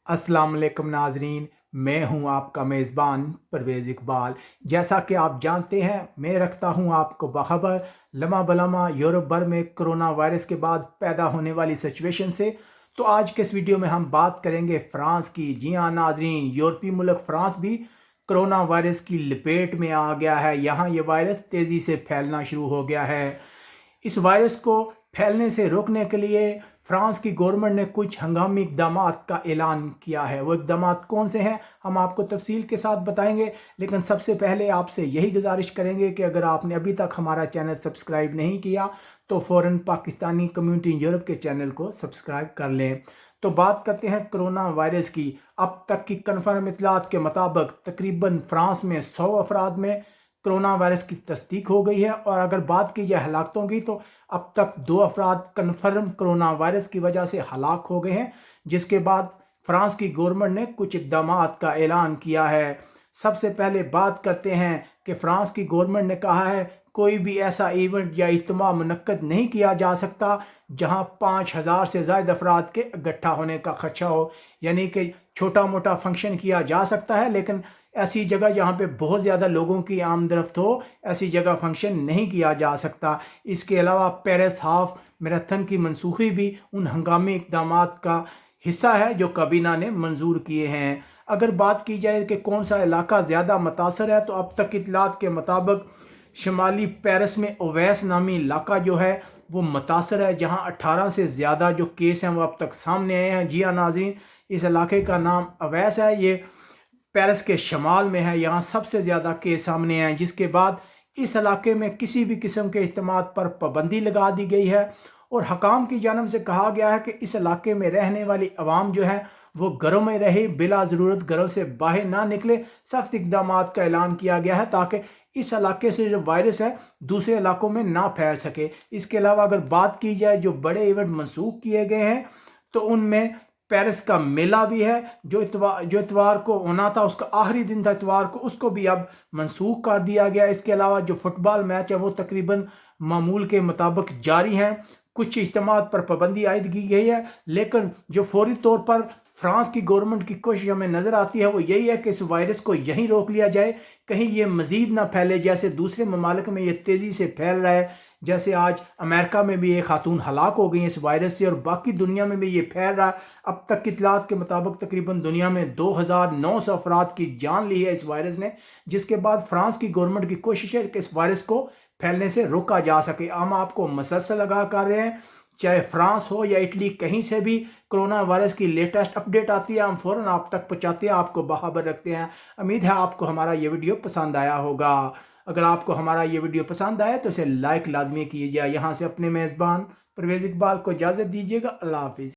अस्सलाम वालेकुम नाजरीन, मैं हूं आपका मेज़बान परवेज़ इकबाल। जैसा कि आप जानते हैं, मैं रखता हूं आपको बाखबर लम्हा बलम्हा यूरोप भर में कोरोना वायरस के बाद पैदा होने वाली सिचुएशन से। तो आज के इस वीडियो में हम बात करेंगे फ़्रांस की। जी हाँ नाजरीन, यूरोपीय मुल्क फ़्रांस भी कोरोना वायरस की लपेट में आ गया है। यहाँ ये वायरस तेज़ी से फैलना शुरू हो गया है। इस वायरस को फैलने से रोकने के लिए फ्रांस की गवर्नमेंट ने कुछ हंगामी इकदाम का ऐलान किया है। वो इकदाम कौन से हैं हम आपको तफसील के साथ बताएंगे, लेकिन सबसे पहले आपसे यही गुजारिश करेंगे कि अगर आपने अभी तक हमारा चैनल सब्सक्राइब नहीं किया तो फ़ौरन पाकिस्तानी कम्युनिटी यूरोप के चैनल को सब्सक्राइब कर लें। तो बात करते हैं कोरोना वायरस की। अब तक की कन्फर्म इतलात के मुताबिक तकरीबन फ्रांस में 100 अफराद में कोरोना वायरस की तस्दीक हो गई है। और अगर बात की जाए हलाकतों की, तो अब तक 2 अफराद कन्फर्म कोरोना वायरस की वजह से हलाक हो गए हैं, जिसके बाद फ्रांस की गवर्नमेंट ने कुछ इकदाम का ऐलान किया है। सबसे पहले बात करते हैं कि फ्रांस की गवर्नमेंट ने कहा है कोई भी ऐसा इवेंट या इज्तिमा मुनक्कद नहीं किया जा सकता जहां 5,000 से ज़्यादा अफराद के इकट्ठा होने का खदशा हो। यानी कि छोटा मोटा फंक्शन किया जा सकता है, लेकिन ऐसी जगह जहाँ पे बहुत ज़्यादा लोगों की आमदरफ्त हो, ऐसी जगह फंक्शन नहीं किया जा सकता। इसके अलावा पेरिस हाफ मैराथन की मनसूखी भी उन हंगामी इकदाम का हिस्सा है जो काबीना ने मंजूर किए हैं। अगर बात की जाए कि कौन सा इलाका ज़्यादा मुतासर है, तो अब तक की इतलात के मुताबिक शुमाली पेरिस में ओवैस नामी इलाका जो है वो मुतासर है, जहाँ 18 से ज़्यादा जो केस हैं वो अब तक सामने आए हैं। जी हाँ नाज़रीन, इस इलाके का नाम ओवैस है। ये पेरिस के शमाल में है। यहाँ सबसे ज़्यादा केस सामने आए, जिसके बाद इस इलाके में किसी भी किस्म के इज्तिमा पर पाबंदी लगा दी गई है। और हकाम की जानब से कहा गया है कि इस इलाके में रहने वाली आवाम जो है वो घरों में रहे, बिला ज़रूरत घरों से बाहर ना निकले। सख्त इकदाम का ऐलान किया गया है ताकि इस इलाके से जो वायरस है दूसरे इलाकों में ना फैल सके। इसके अलावा अगर बात की जाए जो बड़े इवेंट मनसूख किए गए हैं, तो उनमें पेरिस का मेला भी है जो इतवार को होना था, उसका आखिरी दिन था इतवार को, उसको भी अब मनसूख कर दिया गया। इसके अलावा जो फुटबॉल मैच है वो तकरीबन मामूल के मुताबिक जारी हैं। कुछ इज्तिमात पर पाबंदी आयद की गई है, लेकिन जो फौरी तौर पर फ्रांस की गवर्नमेंट की कोशिश हमें नज़र आती है वो यही है कि इस वायरस को यहीं रोक लिया जाए, कहीं ये मज़ीद ना फैले। जैसे दूसरे ममालिक में ये तेज़ी से फैल रहा है, जैसे आज अमेरिका में भी एक खातून हलाक हो गई है इस वायरस से, और बाकी दुनिया में भी ये फैल रहा है। अब तक की इतलात के मुताबिक तकरीबन दुनिया में 2,900 अफराद की जान ली है इस वायरस ने, जिसके बाद फ्रांस की गवर्नमेंट की कोशिश है कि इस वायरस को फैलने से रोका जा सके। हम आपको मसलसल लगा कर रहे हैं, चाहे फ्रांस हो या इटली, कहीं से भी कोरोना वायरस की लेटेस्ट अपडेट आती है हम फ़ौरन आप तक पहुंचाते हैं, आपको बाखबर रखते हैं। उम्मीद है आपको हमारा ये वीडियो पसंद आया होगा। अगर आपको हमारा ये वीडियो पसंद आए तो इसे लाइक लाजमी कीजिए। यहाँ से अपने मेज़बान परवेज़ इकबाल को इजाज़त दीजिएगा। अल्लाह हाफिज़।